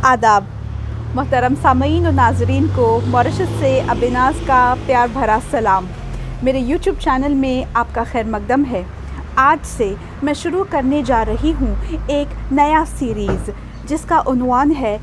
आदाब। मोहतरम सामईन और नाजरीन को मॉरिशस से अबिनाज़ का प्यार भरा सलाम। मेरे यूट्यूब चैनल में आपका खैर मकदम है। आज से मैं शुरू करने जा रही हूँ एक नया सीरीज़ जिसका उन्वान है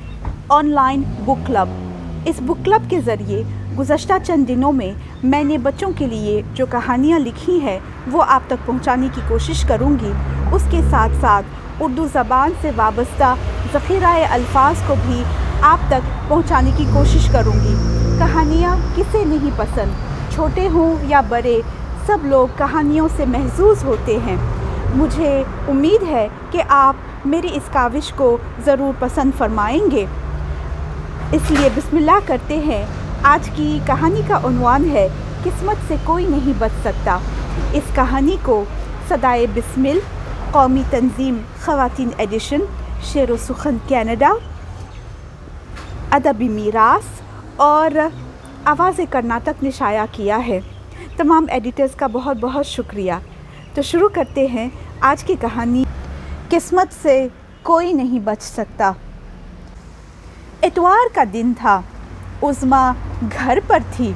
ऑनलाइन बुक क्लब। इस बुक क्लब के ज़रिए गुज़श्ता चंद दिनों में मैंने बच्चों के लिए जो कहानियाँ लिखी हैं वो आप तक पहुँचाने की कोशिश करूँगी। उसके साथ साथ उर्दू ज़बान से वाबस्ता ज़ख़ीरा अल्फाज को भी आप तक पहुंचाने की कोशिश करूंगी। कहानियाँ किसे नहीं पसंद, छोटे हों या बड़े, सब लोग कहानियों से महज़ूज़ होते हैं। मुझे उम्मीद है कि आप मेरी इस काविश को ज़रूर पसंद फरमाएंगे। इसलिए बिस्मिल्लाह करते हैं। आज की कहानी का उन्वान है किस्मत से कोई नहीं बच सकता। इस कहानी को सदाए बिस्मिल, कौमी तंजीम ख़वातीन एडिशन, शेर व सुखन कनाडा, अदबी मीरास और आवाज़ कर्नाटक ने शाया किया है। तमाम एडिटर्स का बहुत बहुत शुक्रिया। तो शुरू करते हैं आज की कहानी, किस्मत से कोई नहीं बच सकता। इतवार का दिन था। उज़्मा घर पर थी।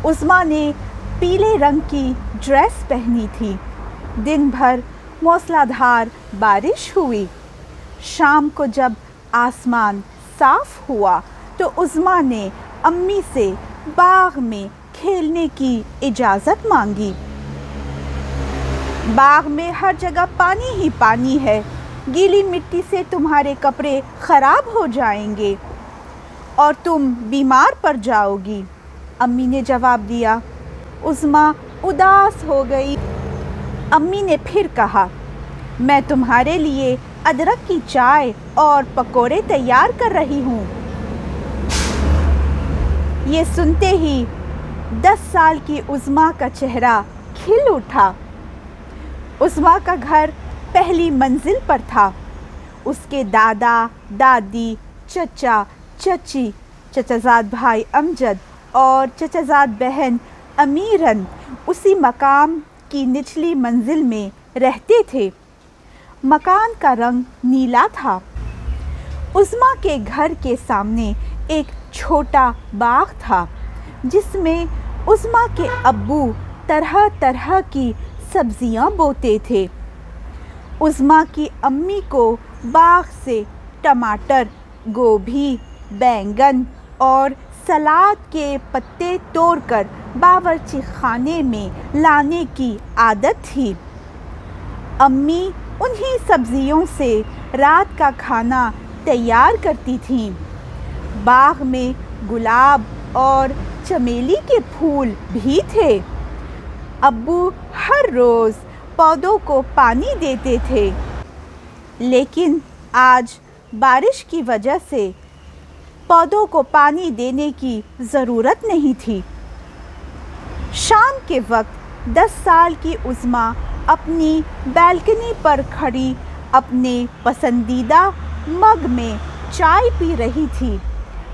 उज़्मा ने पीले रंग की ड्रेस पहनी थी। दिन भर मूसलाधार बारिश हुई। शाम को जब आसमान साफ हुआ तो उज़्मा ने अम्मी से बाग में खेलने की इजाज़त मांगी। बाग में हर जगह पानी ही पानी है, गीली मिट्टी से तुम्हारे कपड़े ख़राब हो जाएंगे और तुम बीमार पड़ जाओगी, अम्मी ने जवाब दिया। उज़्मा उदास हो गई। अम्मी ने फिर कहा, मैं तुम्हारे लिए अदरक की चाय और पकोड़े तैयार कर रही हूँ। ये सुनते ही 10 साल की उज़्मा का चेहरा खिल उठा। उज़्मा का घर पहली मंजिल पर था। उसके दादा दादी, चचा चची, चचाजाद भाई अमजद और चचाजाद बहन अमीरन उसी मकाम की निचली मंजिल में रहते थे। मकान का रंग नीला था। उज़्मा के घर के सामने एक छोटा बाग था जिसमें उज़्मा के अब्बू तरह तरह की सब्जियां बोते थे। उज़्मा की अम्मी को बाग से टमाटर, गोभी, बैंगन और सलाद के पत्ते तोड़कर बावर्ची खाने में लाने की आदत थी। अम्मी उन्हीं सब्जियों से रात का खाना तैयार करती थीं। बाग में गुलाब और चमेली के फूल भी थे। अब्बू हर रोज़ पौधों को पानी देते थे, लेकिन आज बारिश की वजह से पौधों को पानी देने की ज़रूरत नहीं थी। शाम के वक्त 10 साल की उज़्मा अपनी बैल्कनी पर खड़ी अपने पसंदीदा मग में चाय पी रही थी।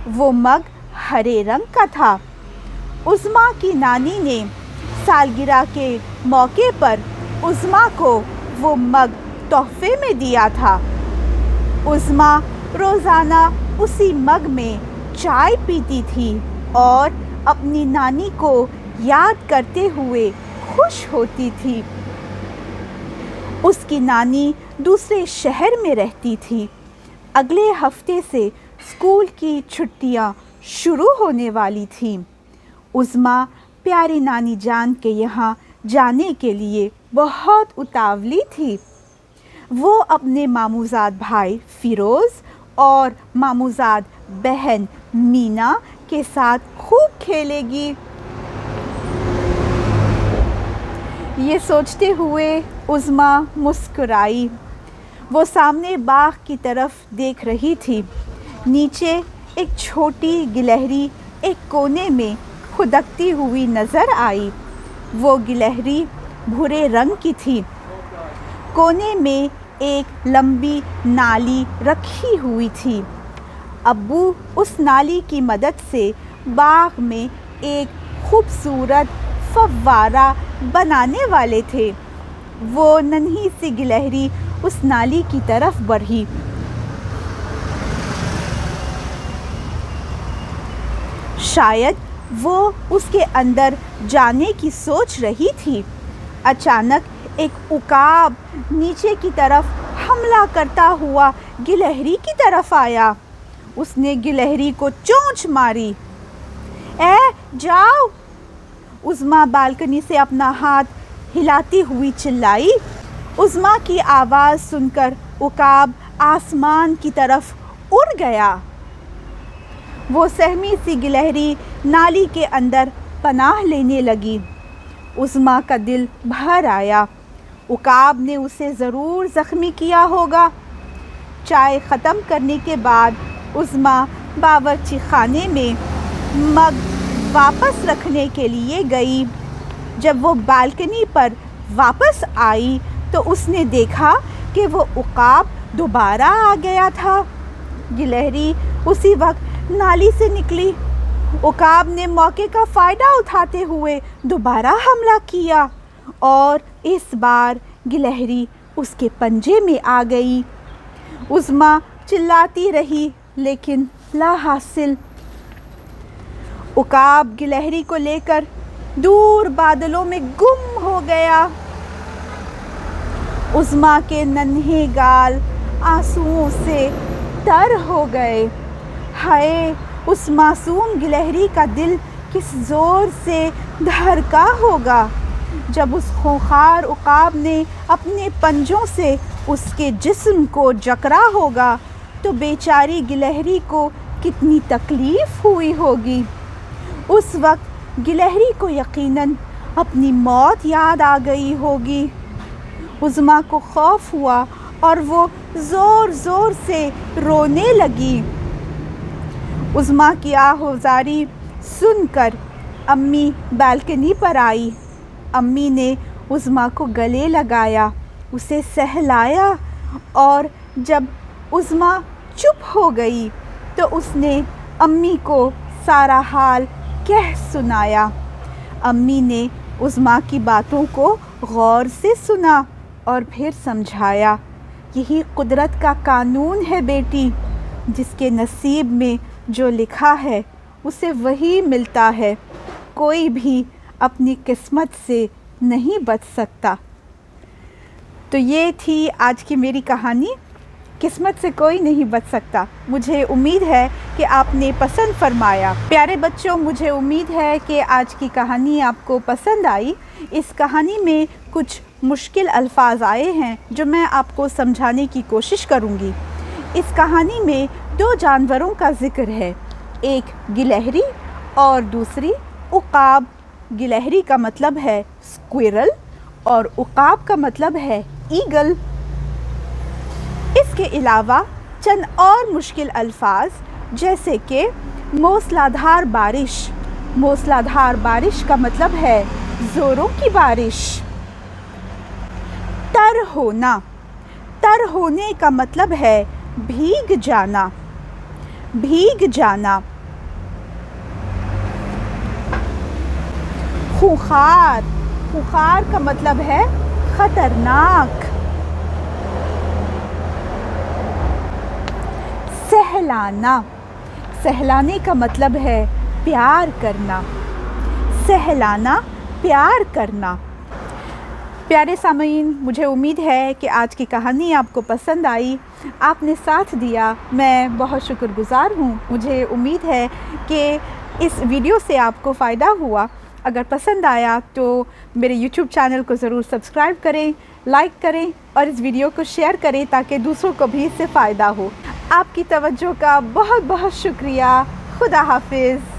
वो मग हरे रंग का था। उज़्मा की नानी ने सालगिरह के मौके पर उज़्मा को वो मग तोहफे में दिया था। उज़्मा रोज़ाना उसी मग में चाय पीती थी और अपनी नानी को याद करते हुए खुश होती थी। उसकी नानी दूसरे शहर में रहती थी। अगले हफ्ते से स्कूल की छुट्टियां शुरू होने वाली थीं। उज़्मा प्यारी नानी जान के यहाँ जाने के लिए बहुत उतावली थी। वो अपने मामूज़ाद भाई फ़िरोज़ और मामूज़ाद बहन मीना के साथ खूब खेलेगी। ये सोचते हुए उज़्मा मुस्कुराई। वो सामने बाग की तरफ देख रही थी। नीचे एक छोटी गिलहरी एक कोने में खुदकती हुई नज़र आई। वो गिलहरी भूरे रंग की थी। कोने में एक लंबी नाली रखी हुई थी। अब्बू उस नाली की मदद से बाग में एक खूबसूरत फव्वारा बनाने वाले थे। वो नन्ही सी गिलहरी उस नाली की तरफ बढ़ी। شاید وہ اس کے اندر جانے کی سوچ رہی تھی۔ اچانک ایک عقاب نیچے کی طرف حملہ کرتا ہوا گلہری کی طرف آیا۔ اس نے گلہری کو چونچ ماری۔ اے جاؤ! عظمیٰ بالکنی سے اپنا ہاتھ ہلاتی ہوئی چلائی۔ عظمیٰ کی آواز سن کر عقاب آسمان کی طرف اڑ گیا۔ وہ سہمی سی گلہری نالی کے اندر پناہ لینے لگی۔ عظمیٰ کا دل بھر آیا۔ عقاب نے اسے ضرور زخمی کیا ہوگا۔ چائے ختم کرنے کے بعد عظمیٰ باورچی خانے میں مگ واپس رکھنے کے لیے گئی۔ جب وہ بالکنی پر واپس آئی تو اس نے دیکھا کہ وہ عقاب دوبارہ آ گیا تھا۔ گلہری اسی وقت نالی سے نکلی۔ عقاب نے موقع کا فائدہ اٹھاتے ہوئے دوبارہ حملہ کیا اور اس بار گلہری اس کے پنجے میں آ گئی۔ عظمیٰ چلاتی رہی لیکن لا حاصل۔ عقاب گلہری کو لے کر دور بادلوں میں گم ہو گیا۔ عظمیٰ کے ننھے گال آنسوؤں سے تر ہو گئے۔ ہائے! اس معصوم گلہری کا دل کس زور سے دھڑکا ہوگا جب اس خونخوار عقاب نے اپنے پنجوں سے اس کے جسم کو جکڑا ہوگا تو بیچاری گلہری کو کتنی تکلیف ہوئی ہوگی۔ اس وقت گلہری کو یقیناً اپنی موت یاد آ گئی ہوگی۔ عظمیٰ کو خوف ہوا اور وہ زور زور سے رونے لگی۔ عظمیٰ کی آہوازاری سن کر امی بالکنی پر آئی۔ امی نے عظمیٰ کو گلے لگایا، اسے سہلایا اور جب عظمیٰ چپ ہو گئی تو اس نے امی کو سارا حال کہہ سنایا۔ امی نے عظمیٰ کی باتوں کو غور سے سنا اور پھر سمجھایا، یہی قدرت کا قانون ہے بیٹی، جس کے نصیب میں جو لکھا ہے اسے وہی ملتا ہے، کوئی بھی اپنی قسمت سے نہیں بچ سکتا۔ تو یہ تھی آج کی میری کہانی، قسمت سے کوئی نہیں بچ سکتا۔ مجھے امید ہے کہ آپ نے پسند فرمایا۔ پیارے بچوں، مجھے امید ہے کہ آج کی کہانی آپ کو پسند آئی۔ اس کہانی میں کچھ مشکل الفاظ آئے ہیں جو میں آپ کو سمجھانے کی کوشش کروں گی۔ اس کہانی میں 2 جانوروں کا ذکر ہے، ایک گلہری اور دوسری عقاب۔ گلہری کا مطلب ہے اسکوئرل اور عقاب کا مطلب ہے ایگل۔ اس کے علاوہ چند اور مشکل الفاظ جیسے کہ موسلا دھار بارش۔ موسلا دھار بارش کا مطلب ہے زوروں کی بارش۔ تر ہونا۔ تر ہونے کا مطلب ہے بھیگ جانا۔ بھیگ جانا۔ خونخوار۔ خونخوار کا مطلب ہے خطرناک۔ سہلانا۔ سہلانے کا مطلب ہے پیار کرنا۔ سہلانا، پیار کرنا۔ پیارے سامعین، مجھے امید ہے کہ آج کی کہانی آپ کو پسند آئی، آپ نے ساتھ دیا، میں بہت شکر گزار ہوں۔ مجھے امید ہے کہ اس ویڈیو سے آپ کو فائدہ ہوا۔ اگر پسند آیا تو میرے یوٹیوب چینل کو ضرور سبسکرائب کریں، لائک کریں اور اس ویڈیو کو شیئر کریں تاکہ دوسروں کو بھی اس سے فائدہ ہو۔ آپ کی توجہ کا بہت بہت شکریہ۔ خدا حافظ۔